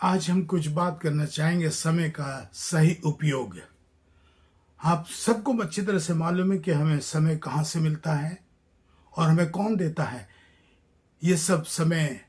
आज हम कुछ बात करना चाहेंगे समय का सही उपयोग। आप सबको अच्छी तरह से मालूम है कि हमें समय कहाँ से मिलता है और हमें कौन देता है। ये सब समय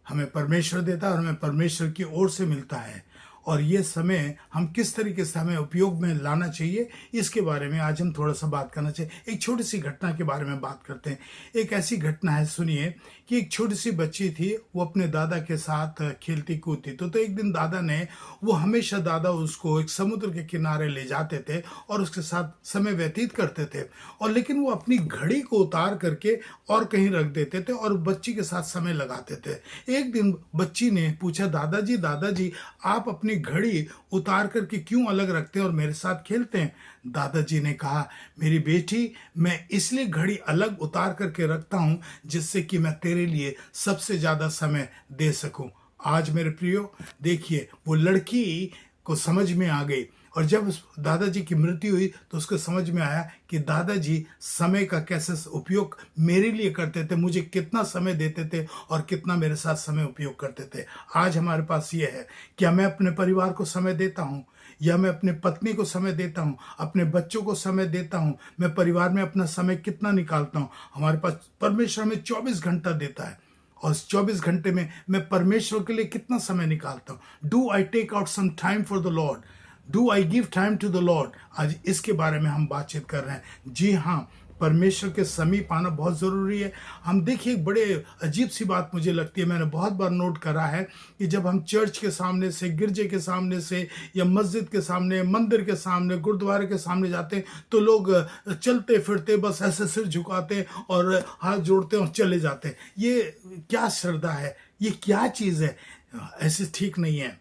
हमें परमेश्वर देता है और हमें परमेश्वर की ओर से मिलता है। और ये समय हम किस तरीके से हमें उपयोग में लाना चाहिए, इसके बारे में आज हम थोड़ा सा बात करना चाहिए। एक छोटी सी घटना के बारे में बात करते हैं। एक ऐसी घटना है, सुनिए, कि एक छोटी सी बच्ची थी, वो अपने दादा के साथ खेलती कूदती। तो एक दिन दादा ने, वो हमेशा दादा उसको एक समुद्र के किनारे ले जाते थे और उसके साथ समय व्यतीत करते थे। और लेकिन वो अपनी घड़ी को उतार करके और कहीं रख देते थे और बच्ची के साथ समय लगाते थे। एक दिन बच्ची ने पूछा, दादाजी दादाजी, आप अपनी घड़ी उतार करके क्यों अलग रखते हैं और मेरे साथ खेलते हैं? दादाजी ने कहा, मेरी बेटी, मैं इसलिए घड़ी अलग उतार करके रखता हूं जिससे कि मैं तेरे लिए सबसे ज्यादा समय दे सकूं। आज मेरे प्रियो, देखिए, वो लड़की को समझ में आ गई। और जब उस दादाजी की मृत्यु हुई तो उसको समझ में आया कि दादाजी समय का कैसे उपयोग मेरे लिए करते थे, मुझे कितना समय देते थे और कितना मेरे साथ समय उपयोग करते थे। आज हमारे पास ये है, क्या मैं अपने परिवार को समय देता हूँ, या मैं अपने पत्नी को समय देता हूँ, अपने बच्चों को समय देता हूँ? मैं परिवार में अपना समय कितना निकालता हूँ? हमारे पास परमेश्वर हमें 24 घंटा देता है और 24 घंटे में मैं परमेश्वर के लिए कितना समय निकालता हूँ? Do I take out some time for the Lord? Do I give time to the Lord? आज इसके बारे में हम बातचीत कर रहे हैं। जी हाँ, परमेश्वर के समीप आना बहुत ज़रूरी है। हम देखिए, एक बड़े अजीब सी बात मुझे लगती है, मैंने बहुत बार नोट करा है कि जब हम चर्च के सामने से, गिरजे के सामने से, या मस्जिद के सामने, मंदिर के सामने, गुरुद्वारे के सामने जाते हैं तो लोग चलते फिरते बस ऐसे सिर झुकाते और हाथ जोड़ते और चले जाते। ये क्या श्रद्धा है? ये क्या चीज़ है? ऐसे ठीक नहीं है।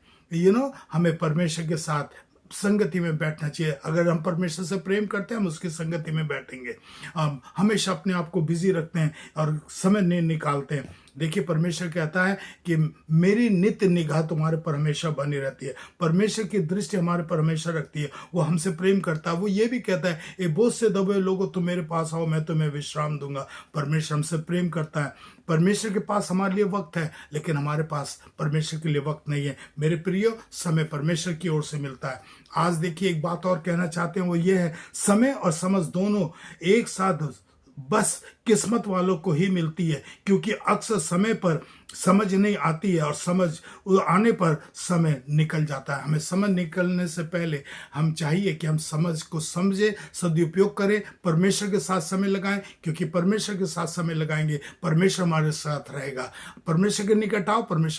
हमें परमेश्वर के साथ संगति में बैठना चाहिए। अगर हम परमेश्वर से प्रेम करते हैं, हम उसकी संगति में बैठेंगे। हम हमेशा अपने आप को बिजी रखते हैं और समय नहीं निकालते हैं। देखिए, परमेश्वर कहता है कि मेरी नित्य निगाह तुम्हारे पर हमेशा बनी रहती है। परमेश्वर की दृष्टि हमारे पर हमेशा रखती है। वो हमसे प्रेम करता है। वो ये भी कहता है, ए बोझ से दबे लोगों, तुम मेरे पास आओ, मैं तुम्हें विश्राम दूंगा। परमेश्वर हमसे प्रेम करता है। परमेश्वर के पास हमारे लिए वक्त है, लेकिन हमारे पास परमेश्वर के लिए वक्त नहीं है। मेरे प्रियो, समय परमेश्वर की ओर से मिलता है। आज देखिए, एक बात और कहना चाहते हैं, वो ये है, समय और समझ दोनों एक साथ बस किस्मत वालों को ही मिलती है, क्योंकि अक्सर समय पर समझ नहीं आती है और समझ आने पर समय निकल जाता है। हमें समझ निकलने से पहले हम चाहिए कि हम समझ को समझे, सदुपयोग करें, परमेश्वर के साथ समय लगाएं, क्योंकि परमेश्वर के साथ समय लगाएंगे, परमेश्वर हमारे साथ रहेगा। परमेश्वर के निकट आओ, परमेश्वर